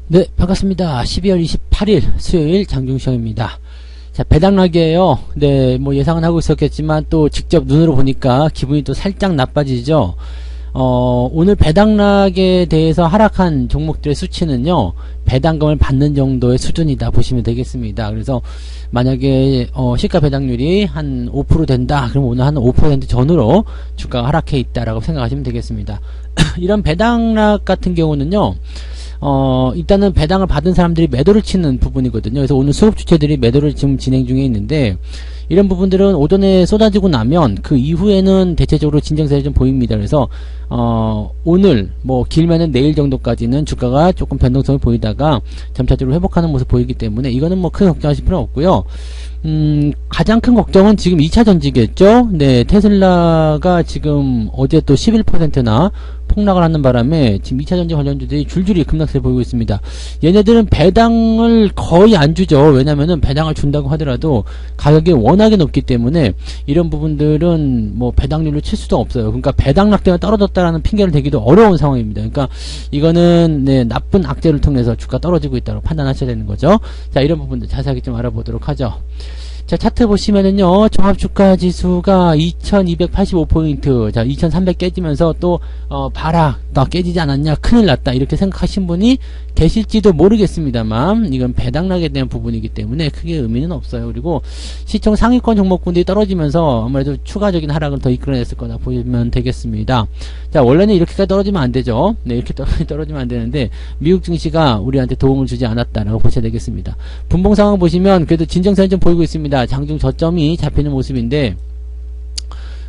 네, 반갑습니다. 12월 28일 수요일 장중시험입니다. 자, 배당락이에요. 네, 뭐 예상은 하고 있었겠지만 또 직접 눈으로 보니까 기분이 또 살짝 나빠지죠. 오늘 배당락에 대해서 하락한 종목들의 수치는요, 배당금을 받는 정도의 수준이다 보시면 되겠습니다. 그래서 만약에 시가 배당률이 한 5% 된다, 그럼 오늘 한 5% 전후로 주가가 하락해 있다라고 생각하시면 되겠습니다. 이런 배당락 같은 경우는요, 일단은 배당을 받은 사람들이 매도를 치는 부분이거든요. 그래서 오늘 수급 주체들이 매도를 지금 진행 중에 있는데, 이런 부분들은 오전에 쏟아지고 나면 그 이후에는 대체적으로 진정세를 좀 보입니다. 그래서 오늘 뭐 길면은 내일 정도까지는 주가가 조금 변동성을 보이다가 점차적으로 회복하는 모습 보이기 때문에 이거는 뭐 크게 걱정하실 필요는 없고요. 가장 큰 걱정은 지금 2차 전지겠죠. 네, 테슬라가 지금 어제 또 11%나 폭락을 하는 바람에 지금 2차 전지 관련주들이 줄줄이 급락세를 보이고 있습니다. 얘네들은 배당을 거의 안 주죠. 왜냐면은 배당을 준다고 하더라도 가격이 워낙에 높기 때문에 이런 부분들은 뭐 배당률로 칠 수도 없어요. 그러니까 배당락 때문에 떨어졌다라는 핑계를 대기도 어려운 상황입니다. 그러니까 이거는 네, 나쁜 악재를 통해서 주가 떨어지고 있다고 판단하셔야 되는 거죠. 자, 이런 부분들 자세하게 좀 알아보도록 하죠. 자, 차트 보시면은요, 종합주가지수가 2285포인트, 자, 2300 깨지면서 또, 봐라, 나 깨지지 않았냐, 큰일 났다, 이렇게 생각하신 분이 계실지도 모르겠습니다만, 이건 배당락에 대한 부분이기 때문에 크게 의미는 없어요. 그리고 시총 상위권 종목군들이 떨어지면서 아무래도 추가적인 하락을 더 이끌어냈을 거다 보시면 되겠습니다. 자, 원래는 이렇게까지 떨어지면 안 되죠. 네, 이렇게 떨어지면 안 되는데, 미국 증시가 우리한테 도움을 주지 않았다라고 보셔야 되겠습니다. 분봉 상황 보시면 그래도 진정선이 좀 보이고 있습니다. 장중 저점이 잡히는 모습인데,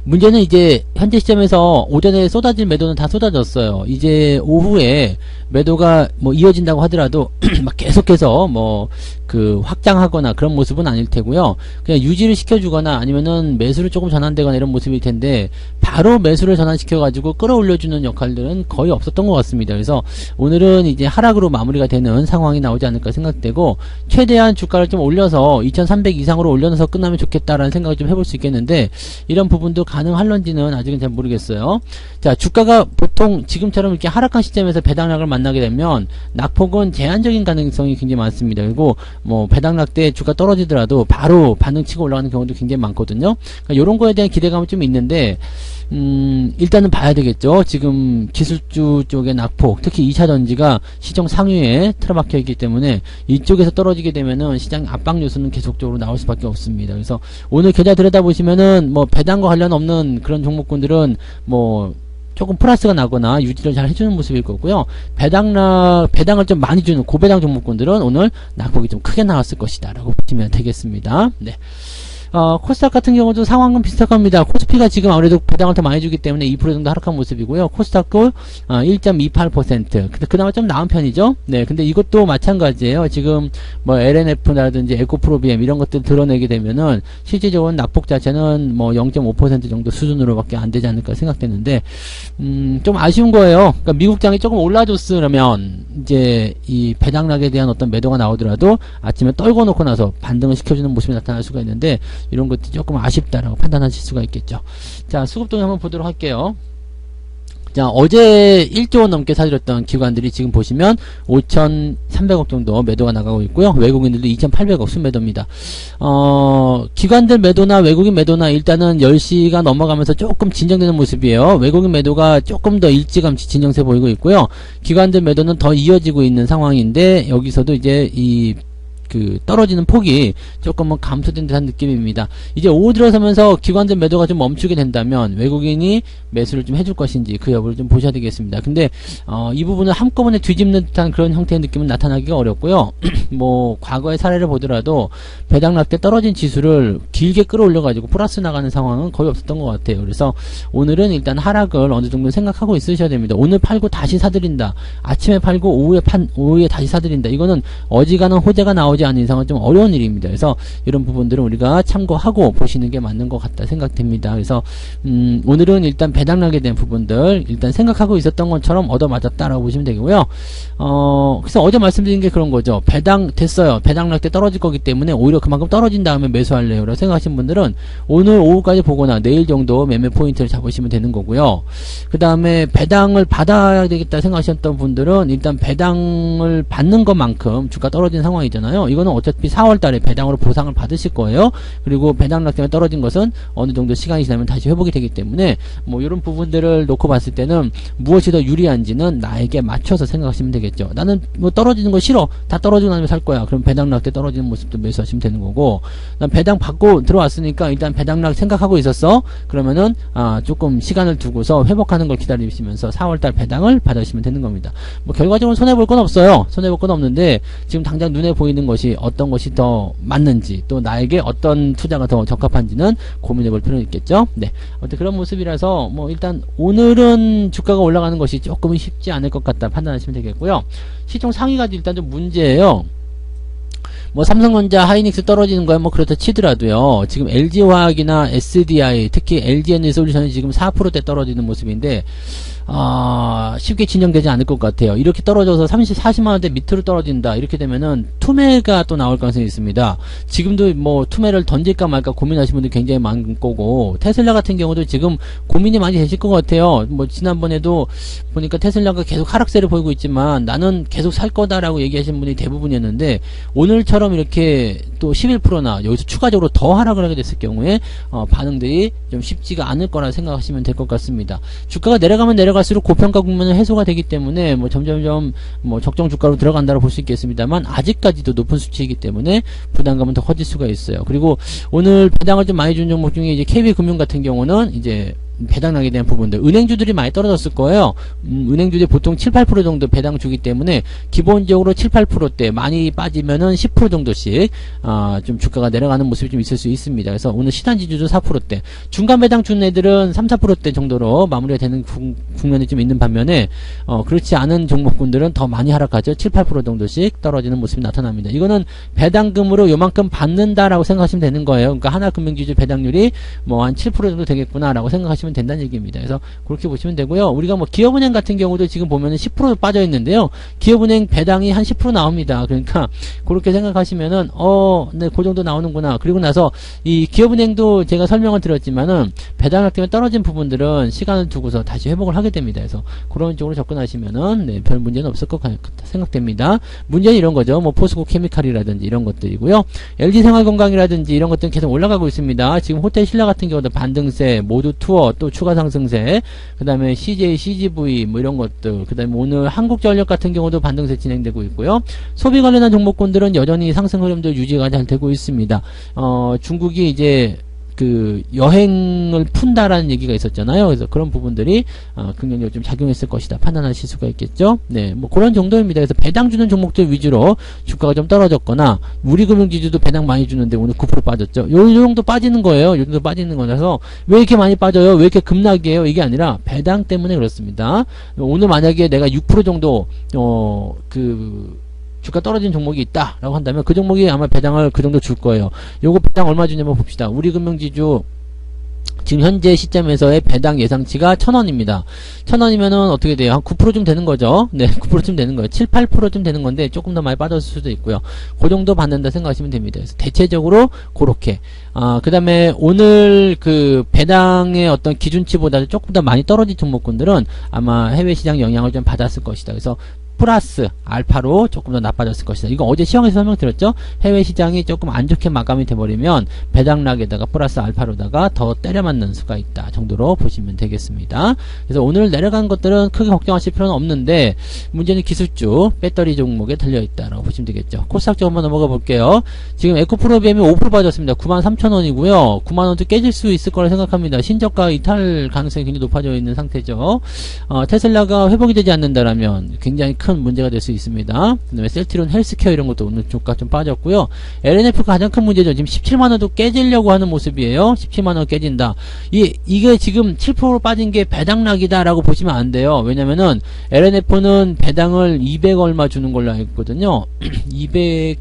문제는 이제 현재 시점에서 오전에 쏟아질 매도는 다 쏟아졌어요. 이제 오후에 매도가 뭐 이어진다고 하더라도 막 계속해서 뭐 그 확장하거나 그런 모습은 아닐 테고요. 그냥 유지를 시켜주거나 아니면은 매수를 조금 전환되거나 이런 모습일 텐데, 바로 매수를 전환시켜가지고 끌어올려주는 역할들은 거의 없었던 것 같습니다. 그래서 오늘은 이제 하락으로 마무리가 되는 상황이 나오지 않을까 생각되고, 최대한 주가를 좀 올려서 2300 이상으로 올려서 끝나면 좋겠다라는 생각을 좀 해볼 수 있겠는데, 이런 부분도 가능할런지는 아직은 잘 모르겠어요. 자, 주가가 보통 지금처럼 이렇게 하락한 시점에서 배당락을 만나게 되면 낙폭은 제한적인 가능성이 굉장히 많습니다. 그리고 뭐 배당락 때 주가 떨어지더라도 바로 반등치고 올라가는 경우도 굉장히 많거든요. 그러니까 이런 거에 대한 기대감은 좀 있는데, 일단은 봐야 되겠죠. 지금 기술주 쪽의 낙폭, 특히 2차 전지가 시정 상위에 틀어박혀 있기 때문에 이쪽에서 떨어지게 되면은 시장 압박 요소는 계속적으로 나올 수밖에 없습니다. 그래서 오늘 계좌 들여다보시면은 뭐 배당과 관련 없는 그런 종목군들은 뭐 조금 플러스가 나거나 유지를 잘 해주는 모습일 거고요. 배당을 좀 많이 주는 고배당 종목군들은 오늘 낙폭이 좀 크게 나왔을 것이다 라고 보시면 되겠습니다. 네. 코스닥 같은 경우도 상황은 비슷할 겁니다. 코스피가 지금 아무래도 배당을 더 많이 주기 때문에 2% 정도 하락한 모습이고요. 코스닥도 1.28%. 근데 그나마 좀 나은 편이죠. 네, 근데 이것도 마찬가지예요. 지금 뭐 LNF라든지 에코프로비엠 이런 것들 드러내게 되면은 실질적으로 낙폭 자체는 뭐 0.5% 정도 수준으로밖에 안 되지 않을까 생각되는데, 좀 아쉬운 거예요. 그러니까 미국장이 조금 올라줬으면 이제 이 배당락에 대한 어떤 매도가 나오더라도 아침에 떨궈 놓고 나서 반등을 시켜주는 모습이 나타날 수가 있는데, 이런 것들이 조금 아쉽다라고 판단하실 수가 있겠죠. 자, 수급동에 한번 보도록 할게요. 자, 어제 1조 원 넘게 사들였던 기관들이 지금 보시면 5,300억 정도 매도가 나가고 있고요. 외국인들도 2,800억 순매도입니다. 기관들 매도나 외국인 매도나 일단은 10시가 넘어가면서 조금 진정되는 모습이에요. 외국인 매도가 조금 더 일찌감치 진정세 보이고 있고요. 기관들 매도는 더 이어지고 있는 상황인데, 여기서도 이제 떨어지는 폭이 조금은 감소된 듯한 느낌입니다. 이제 오후 들어서면서 기관들 매도가 좀 멈추게 된다면 외국인이 매수를 좀 해줄 것인지 그 여부를 좀 보셔야 되겠습니다. 근데 이 부분을 한꺼번에 뒤집는 듯한 그런 형태의 느낌은 나타나기가 어렵고요. 뭐 과거의 사례를 보더라도 배당락 때 떨어진 지수를 길게 끌어올려 가지고 플러스 나가는 상황은 거의 없었던 것 같아요. 그래서 오늘은 일단 하락을 어느 정도 생각하고 있으셔야 됩니다. 오늘 팔고 다시 사들인다, 아침에 팔고 오후에 다시 사들인다, 이거는 어지간한 호재가 나오지 않은 이상은 좀 어려운 일입니다. 그래서 이런 부분들은 우리가 참고하고 보시는 게 맞는 것 같다 생각됩니다. 그래서 오늘은 일단 배당락에 대한 부분들 일단 생각하고 있었던 것처럼 얻어맞았다라고 보시면 되고요. 그래서 어제 말씀드린 게 그런 거죠. 배당 됐어요. 배당락 때 떨어질 거기 때문에 오히려 그만큼 떨어진 다음에 매수할래요 라고 생각하신 분들은 오늘 오후까지 보거나 내일 정도 매매 포인트를 잡으시면 되는 거고요. 그 다음에 배당을 받아야 되겠다 생각하셨던 분들은 일단 배당을 받는 것만큼 주가 떨어진 상황이잖아요. 이거는 어차피 4월 달에 배당으로 보상을 받으실 거예요. 그리고 배당락 때문에 떨어진 것은 어느 정도 시간이 지나면 다시 회복이 되기 때문에 뭐 이런 부분들을 놓고 봤을 때는 무엇이 더 유리한지는 나에게 맞춰서 생각하시면 되겠죠. 나는 뭐 떨어지는 거 싫어. 다 떨어지고 나면 살 거야. 그럼 배당락 때 떨어지는 모습도 매수하시면 되는 거고, 난 배당 받고 들어왔으니까 일단 배당락 생각하고 있었어. 그러면은 조금 시간을 두고서 회복하는 걸 기다리시면서 4월달 배당을 받으시면 되는 겁니다. 뭐 결과적으로 손해볼 건 없어요. 손해볼 건 없는데 지금 당장 눈에 보이는 것이 어떤 것이 더 맞는지, 또 나에게 어떤 투자가 더 적합한지는 고민해 볼 필요는 있겠죠. 네, 아무튼 그런 모습이라서 뭐 일단 오늘은 주가가 올라가는 것이 조금 쉽지 않을 것 같다 판단하시면 되겠고요. 시총 상위가 일단 좀 문제예요. 뭐 삼성전자, 하이닉스 떨어지는 거야 뭐 그렇다 치더라도요. 지금 LG화학이나 SDI, 특히 LG에너지솔루션이 지금 4%대 떨어지는 모습인데 쉽게 진정되지 않을 것 같아요. 이렇게 떨어져서 40만원대 밑으로 떨어진다. 이렇게 되면은 투매가 또 나올 가능성이 있습니다. 지금도 뭐 투매를 던질까 말까 고민하시는 분들이 굉장히 많은 거고, 테슬라 같은 경우도 지금 고민이 많이 되실 것 같아요. 뭐 지난번에도 보니까 테슬라가 계속 하락세를 보이고 있지만 나는 계속 살 거다라고 얘기하시는 분이 대부분이었는데, 오늘처럼 이렇게 또 11%나 여기서 추가적으로 더 하락을 하게 됐을 경우에 반응들이 좀 쉽지가 않을 거라 생각하시면 될 것 같습니다. 주가가 내려가면 내려갈수록 고평가 국면은 해소가 되기 때문에 뭐 점점점 뭐 적정 주가로 들어간다고 볼 수 있겠습니다만, 아직까지도 높은 수치이기 때문에 부담감은 더 커질 수가 있어요. 그리고 오늘 배당을 좀 많이 준 종목 중에 이제 KB금융 같은 경우는 이제 배당락에 대한 부분들, 은행주들이 많이 떨어졌을 거예요. 은행주들이 보통 7, 8% 정도 배당 주기 때문에 기본적으로 7, 8%대 많이 빠지면은 10% 정도씩 좀 주가가 내려가는 모습이 좀 있을 수 있습니다. 그래서 오늘 시단지주도 4%대, 중간 배당 준 애들은 3, 4%대 정도로 마무리가 되는 국면이 좀 있는 반면에 그렇지 않은 종목군들은 더 많이 하락하죠. 7, 8% 정도씩 떨어지는 모습이 나타납니다. 이거는 배당금으로 요만큼 받는다라고 생각하시면 되는 거예요. 그러니까 하나금융지주 배당률이 뭐 한 7% 정도 되겠구나라고 생각하시면 된다는 얘기입니다. 그래서 그렇게 보시면 되고요. 우리가 뭐 기업은행 같은 경우도 지금 보면은 10% 빠져 있는데요. 기업은행 배당이 한 10% 나옵니다. 그러니까 그렇게 생각하시면은 네, 그 정도 나오는구나. 그리고 나서 이 기업은행도 제가 설명을 드렸지만은 배당할 때문에 떨어진 부분들은 시간을 두고서 다시 회복을 하게 됩니다. 그래서 그런 쪽으로 접근하시면은 네, 별 문제는 없을 것 같다 생각됩니다. 문제는 이런 거죠. 뭐 포스코 케미칼이라든지 이런 것들이고요. LG생활건강이라든지 이런 것들은 계속 올라가고 있습니다. 지금 호텔 신라 같은 경우도 반등세, 모두 투어, 또 추가 상승세, 그 다음에 CJ, CGV 뭐 이런 것들, 그 다음에 오늘 한국전력 같은 경우도 반등세 진행되고 있고요. 소비 관련한 종목군들은 여전히 상승 흐름도 유지가 잘 되고 있습니다. 중국이 이제 그 여행을 푼다라는 얘기가 있었잖아요. 그래서 그런 부분들이 긍정적으로 좀 작용했을 것이다 판단하실 수가 있겠죠. 네, 뭐 그런 정도입니다. 그래서 배당 주는 종목들 위주로 주가가 좀 떨어졌거나, 우리금융지주도 배당 많이 주는데 오늘 9% 빠졌죠. 요 정도 빠지는 거예요. 요 정도 빠지는 거라서 왜 이렇게 많이 빠져요? 왜 이렇게 급락이에요? 이게 아니라 배당 때문에 그렇습니다. 오늘 만약에 내가 6% 정도 주가 떨어진 종목이 있다 라고 한다면 그 종목이 아마 배당을 그 정도 줄 거예요. 요거 배당 얼마 주냐면 봅시다. 우리금융지주 지금 현재 시점에서의 배당 예상치가 1,000원입니다. 1,000원이면은 어떻게 돼요? 한 9%쯤 되는 거죠. 네, 9%쯤 되는 거예요. 7, 8%쯤 되는 건데 조금 더 많이 빠졌을 수도 있고요. 그 정도 받는다 생각하시면 됩니다. 그래서 대체적으로 그렇게. 그 다음에 오늘 그 배당의 어떤 기준치보다 조금 더 많이 떨어진 종목군들은 아마 해외 시장 영향을 좀 받았을 것이다. 그래서 플러스 알파로 조금 더 나빠졌을 것이다. 이거 어제 시황에서 설명드렸죠. 해외 시장이 조금 안 좋게 마감이 돼버리면 배당락에다가 플러스 알파로다가 더 때려맞는 수가 있다 정도로 보시면 되겠습니다. 그래서 오늘 내려간 것들은 크게 걱정하실 필요는 없는데, 문제는 기술주 배터리 종목에 달려있다라고 보시면 되겠죠. 코스닥 쪽 한번 넘어가 볼게요. 지금 에코프로비엠이 5% 빠졌습니다. 93,000원이고요 90,000원도 깨질 수 있을 거라 생각합니다. 신저가 이탈 가능성이 굉장히 높아져 있는 상태죠. 테슬라가 회복이 되지 않는다라면 굉장히 큰 문제가 될 수 있습니다. 그 다음에 셀트리온 헬스케어 이런 것도 오늘 주가 좀 빠졌고요. LNF가 가장 큰 문제죠. 지금 17만원도 깨지려고 하는 모습이에요. 17만원 깨진다. 이게 지금 7% 빠진 게 배당락이다 라고 보시면 안 돼요. 왜냐면은 LNF는 배당을 200 얼마 주는 걸로 알고 있거든요. 200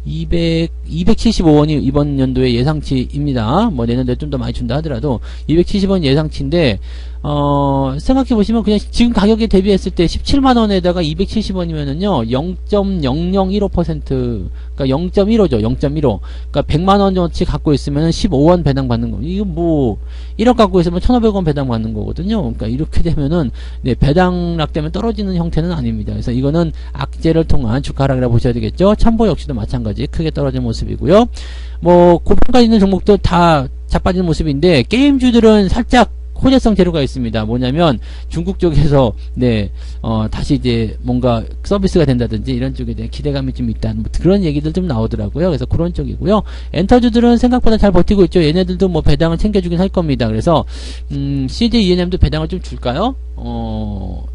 275원이 이번 연도의 예상치입니다. 뭐 내년도에 좀 더 많이 준다 하더라도 270원 예상치인데 생각해보시면 그냥 지금 가격에 대비했을 때 17만원에다가 270원이면은요 0.0015% 그러니까 0.15죠. 0.15 그러니까 100만원 정도치 갖고 있으면은 15원 배당 받는 거. 이거 뭐 1억 갖고 있으면 1,500원 배당 받는 거거든요. 그러니까 이렇게 되면은 네, 배당락 때문에 떨어지는 형태는 아닙니다. 그래서 이거는 악재를 통한 주가 하락이라고 보셔야 되겠죠. 첨보 역시도 마찬가지 크게 떨어진 모습이고요. 뭐 고평가 있는 종목도 다 자빠지는 모습인데 게임주들은 살짝 호재성 재료가 있습니다. 뭐냐면 중국 쪽에서 다시 이제 뭔가 서비스가 된다든지 이런 쪽에 대한 기대감이 좀 있다. 뭐 그런 얘기들 좀 나오더라고요. 그래서 그런 쪽이고요. 엔터주들은 생각보다 잘 버티고 있죠. 얘네들도 뭐 배당을 챙겨주긴 할 겁니다. 그래서 CJ ENM도 배당을 좀 줄까요?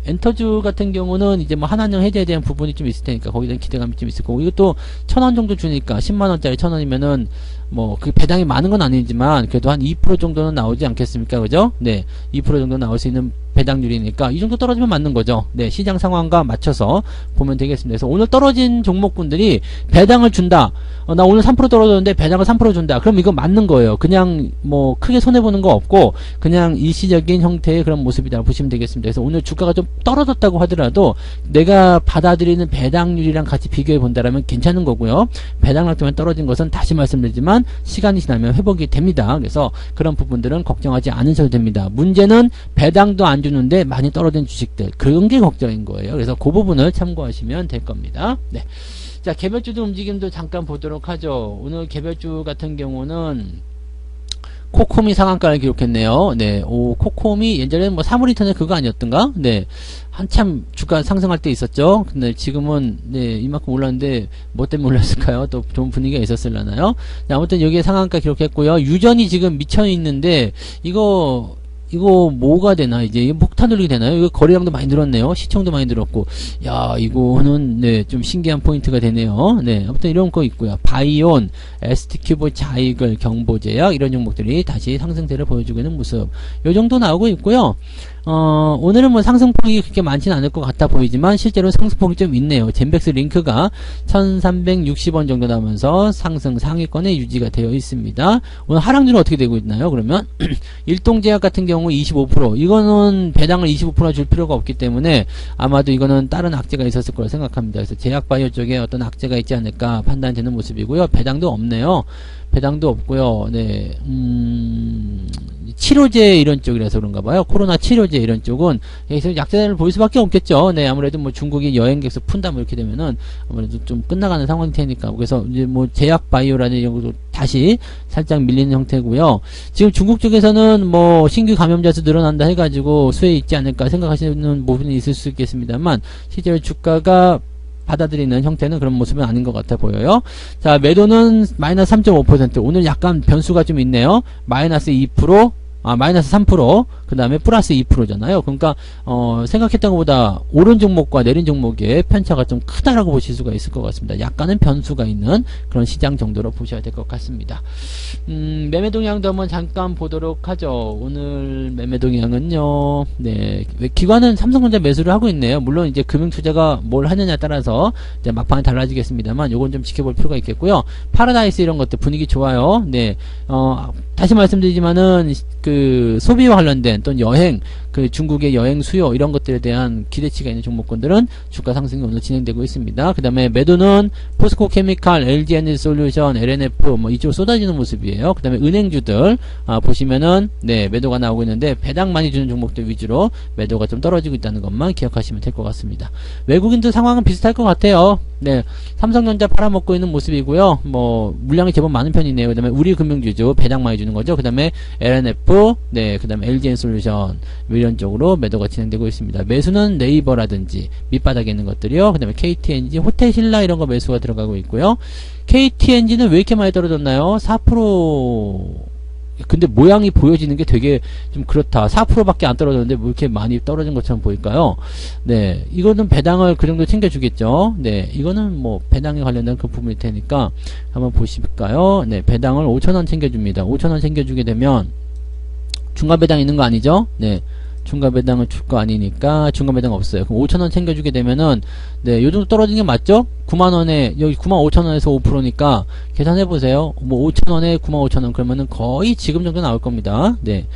엔터주 같은 경우는 이제 뭐 한한령 해제에 대한 부분이 좀 있을 테니까 거기에 대한 기대감이 좀 있을 거고 이것도 1,000원 정도 주니까 10만원짜리 1,000원이면은 뭐 그 배당이 많은 건 아니지만 그래도 한 2% 정도는 나오지 않겠습니까? 그죠? 네. 2% 정도 나올 수 있는 배당률이니까 이 정도 떨어지면 맞는 거죠. 네, 시장 상황과 맞춰서 보면 되겠습니다. 그래서 오늘 떨어진 종목군들이 배당을 준다. 나 오늘 3% 떨어졌는데 배당을 3% 준다. 그럼 이거 맞는 거예요. 그냥 뭐 크게 손해보는 거 없고 그냥 일시적인 형태의 그런 모습이다 보시면 되겠습니다. 그래서 오늘 주가가 좀 떨어졌다고 하더라도 내가 받아들이는 배당률이랑 같이 비교해 본다라면 괜찮은 거고요. 배당률 때문에 떨어진 것은 다시 말씀드리지만 시간이 지나면 회복이 됩니다. 그래서 그런 부분들은 걱정하지 않으셔도 됩니다. 문제는 배당도 안 주는데 많이 떨어진 주식들 그런 게 걱정인 거예요. 그래서 그 부분을 참고하시면 될 겁니다. 네. 자, 개별주도 움직임도 잠깐 보도록 하죠. 오늘 개별주 같은 경우는 코콤이 상한가를 기록했네요. 네, 코콤이 예전에 뭐 사물인터넷 그거 아니었던가? 네, 한참 주가 상승할 때 있었죠. 근데 지금은 네 이만큼 올랐는데 뭐 때문에 올랐을까요? 또 좋은 분위기가 있었을라나요? 네, 아무튼 여기에 상한가 기록했고요. 유전이 지금 미쳐 있는데 이거 뭐가 되나 이제 이게 폭탄 돌리게 되나요? 이거 거래량도 많이 늘었네요. 시청도 많이 늘었고 야 이거는 네 좀 신기한 포인트가 되네요. 네 아무튼 이런 거 있고요. 바이온, ST큐브, 자이글, 경보제약 이런 종목들이 다시 상승세를 보여주고 있는 모습 요 정도 나오고 있고요. 오늘은 뭐 상승폭이 그렇게 많지는 않을 것 같아 보이지만 실제로 상승폭이 좀 있네요. 젠백스 링크가 1360원 정도 나오면서 상승 상위권에 유지가 되어 있습니다. 오늘 하락률은 어떻게 되고 있나요? 그러면 일동제약 같은 경우 25% 이거는 배당을 25% 줄 필요가 없기 때문에 아마도 이거는 다른 악재가 있었을 거라 생각합니다. 그래서 제약바이오 쪽에 어떤 악재가 있지 않을까 판단되는 모습이고요. 배당도 없네요. 배당도 없고요. 네, 치료제 이런 쪽이라서 그런가 봐요. 코로나 치료제 이런 쪽은 여기서 약세를 보일 수밖에 없겠죠. 네, 아무래도 뭐 중국이 여행객수 푼다 뭐 이렇게 되면은 아무래도 좀 끝나가는 상황이 되니까. 그래서 이제 뭐 제약 바이오라는 이런 것도 다시 살짝 밀리는 형태고요. 지금 중국 쪽에서는 뭐 신규 감염자 수 늘어난다 해가지고 수혜 있지 않을까 생각하시는 부분이 있을 수 있겠습니다만 실제로 주가가 받아들이는 형태는 그런 모습은 아닌 것 같아 보여요. 자, 매도는 마이너스 3.5%. 오늘 약간 변수가 좀 있네요. 마이너스 2%, 마이너스 3%, 그 다음에 플러스 2%잖아요. 그러니까, 생각했던 것보다 오른 종목과 내린 종목의 편차가 좀 크다라고 보실 수가 있을 것 같습니다. 약간은 변수가 있는 그런 시장 정도로 보셔야 될 것 같습니다. 매매 동향도 한번 잠깐 보도록 하죠. 오늘 매매 동향은요, 네, 기관은 삼성전자 매수를 하고 있네요. 물론 이제 금융투자가 뭘 하느냐에 따라서 이제 막판에 달라지겠습니다만, 요건 좀 지켜볼 필요가 있겠고요. 파라다이스 이런 것들 분위기 좋아요. 네, 다시 말씀드리지만은, 그, 소비와 관련된 또는 여행, 그 중국의 여행 수요 이런 것들에 대한 기대치가 있는 종목군들은 주가 상승이 오늘 진행되고 있습니다. 그 다음에 매도는 포스코 케미칼, LG 에너지 솔루션, LNF 뭐 이쪽으로 쏟아지는 모습이에요. 그 다음에 은행주들 보시면은 네 매도가 나오고 있는데 배당 많이 주는 종목들 위주로 매도가 좀 떨어지고 있다는 것만 기억하시면 될 것 같습니다. 외국인들 상황은 비슷할 것 같아요. 네 삼성전자 팔아먹고 있는 모습이고요. 뭐 물량이 제법 많은 편이네요. 그 다음에 우리 금융주죠. 배당 많이 주는 거죠. 그 다음에 LNF 네 그 다음에 LG 에너지 솔루션 이런 쪽으로 매도가 진행되고 있습니다. 매수는 네이버라든지 밑바닥에 있는 것들이요. 그 다음에 KTNG, 호텔신라 이런 거 매수가 들어가고 있고요. KTNG는 왜 이렇게 많이 떨어졌나요? 4% 근데 모양이 보여지는 게 되게 좀 그렇다. 4%밖에 안 떨어졌는데 뭐 이렇게 많이 떨어진 것처럼 보일까요? 네, 이거는 배당을 그 정도 챙겨주겠죠. 네, 이거는 뭐 배당에 관련된 그 부분일 테니까 한번 보실까요? 네, 배당을 5,000원 챙겨줍니다. 5,000원 챙겨주게 되면 중간 배당 있는 거 아니죠? 네. 중간 배당은 줄 거 아니니까 중간 배당 없어요. 그럼 5,000원 챙겨주게 되면은 네, 요 정도 떨어지는 게 맞죠? 9만원에 여기 95,000원에서 5%니까 계산해보세요. 뭐 5,000원에 95,000원 그러면은 거의 지금 정도 나올 겁니다. 네.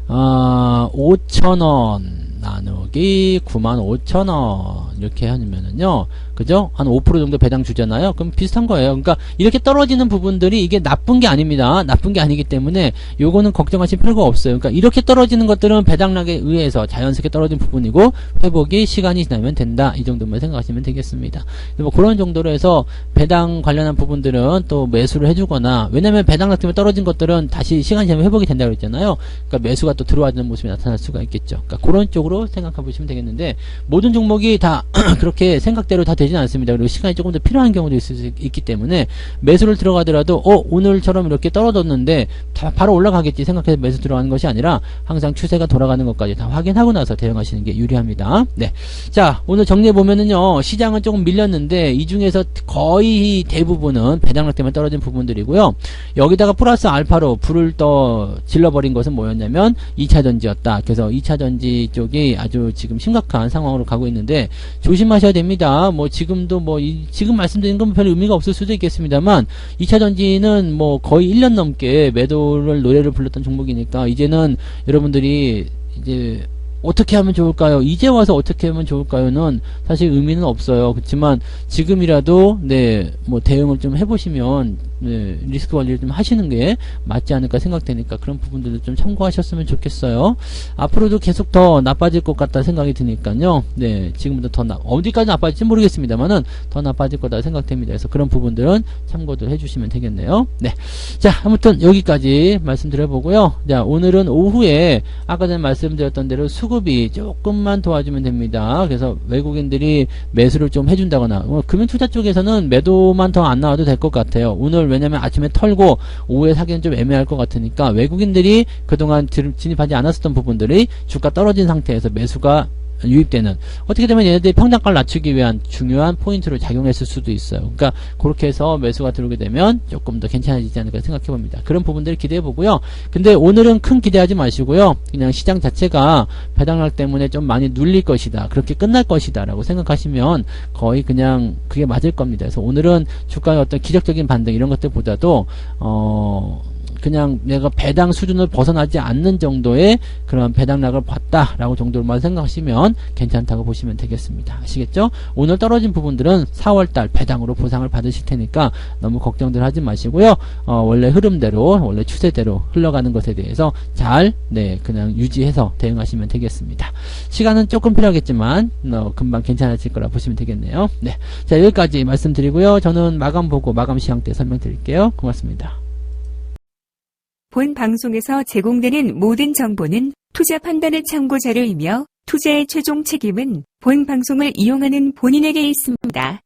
5,000원 나누기 95,000원 이렇게 하면은요, 그죠? 한 5% 정도 배당 주잖아요. 그럼 비슷한 거예요. 그러니까 이렇게 떨어지는 부분들이 이게 나쁜 게 아닙니다. 나쁜 게 아니기 때문에 요거는 걱정하실 필요가 없어요. 그러니까 이렇게 떨어지는 것들은 배당락에 의해서 자연스럽게 떨어진 부분이고 회복이 시간이 지나면 된다. 이 정도만 생각하시면 되겠습니다. 뭐 그런 정도로 해서 배당 관련한 부분들은 또 매수를 해주거나, 왜냐면 배당락 때문에 떨어진 것들은 다시 시간이 지나면 회복이 된다고 그랬잖아요. 그러니까 매수가 또 들어와주는 모습이 나타날 수가 있겠죠. 그러니까 그런 쪽으로 생각해 보시면 되겠는데, 모든 종목이 다 그렇게 생각대로 다 되지는 않습니다. 그리고 시간이 조금 더 필요한 경우도 있을 수 있기 때문에 매수를 들어가더라도 오늘처럼 이렇게 떨어졌는데 바로 올라가겠지 생각해서 매수 들어가는 것이 아니라 항상 추세가 돌아가는 것까지 다 확인하고 나서 대응하시는 게 유리합니다. 네. 자, 오늘 정리해 보면은요, 시장은 조금 밀렸는데 이 중에서 거의 대부분은 배당락 때문에 떨어진 부분들이고요. 여기다가 플러스 알파로 불을 더 질러버린 것은 뭐였냐면 2차전지였다. 그래서 2차전지 쪽이 아주 지금 심각한 상황으로 가고 있는데 조심하셔야 됩니다. 뭐 지금도 뭐 지금 말씀드린 건 별 의미가 없을 수도 있겠습니다만 2차전지는 뭐 거의 1년 넘게 매도를 노래를 불렀던 종목이니까 이제는 여러분들이 이제 어떻게 하면 좋을까요? 이제 와서 어떻게 하면 좋을까요?는 사실 의미는 없어요. 그렇지만 지금이라도 네, 뭐 대응을 좀 해보시면 네, 리스크 관리를 좀 하시는 게 맞지 않을까 생각되니까 그런 부분들도 좀 참고하셨으면 좋겠어요. 앞으로도 계속 더 나빠질 것 같다 생각이 드니까요. 네, 지금부터 더 어디까지 나빠질지 모르겠습니다만은 더 나빠질 거다 생각됩니다. 그래서 그런 부분들은 참고도 해주시면 되겠네요. 네, 자, 아무튼 여기까지 말씀드려보고요. 자, 오늘은 오후에 아까 전에 말씀드렸던 대로 수급이 조금만 도와주면 됩니다. 그래서 외국인들이 매수를 좀 해준다거나 금융투자 쪽에서는 매도만 더 안 나와도 될 것 같아요. 오늘 왜냐면 아침에 털고 오후에 사기는 좀 애매할 것 같으니까 외국인들이 그동안 진입하지 않았었던 부분들이 주가 떨어진 상태에서 매수가 유입되는, 어떻게 되면 얘네들이 평단가를 낮추기 위한 중요한 포인트로 작용했을 수도 있어요. 그러니까 그렇게 해서 매수가 들어오게 되면 조금 더 괜찮아지지 않을까 생각해 봅니다. 그런 부분들을 기대해 보고요. 근데 오늘은 큰 기대하지 마시고요. 그냥 시장 자체가 배당락 때문에 좀 많이 눌릴 것이다, 그렇게 끝날 것이다 라고 생각하시면 거의 그냥 그게 맞을 겁니다. 그래서 오늘은 주가의 어떤 기적적인 반등 이런 것들보다도 그냥 내가 배당 수준을 벗어나지 않는 정도의 그런 배당락을 봤다라고 정도로만 생각하시면 괜찮다고 보시면 되겠습니다. 아시겠죠? 오늘 떨어진 부분들은 4월달 배당으로 보상을 받으실 테니까 너무 걱정들 하지 마시고요. 원래 흐름대로, 원래 추세대로 흘러가는 것에 대해서 잘 그냥 유지해서 대응하시면 되겠습니다. 시간은 조금 필요하겠지만 금방 괜찮아질 거라 보시면 되겠네요. 네, 자, 여기까지 말씀드리고요. 저는 마감 보고 마감 시황 때 설명드릴게요. 고맙습니다. 본 방송에서 제공되는 모든 정보는 투자 판단의 참고 자료이며 투자의 최종 책임은 본 방송을 이용하는 본인에게 있습니다.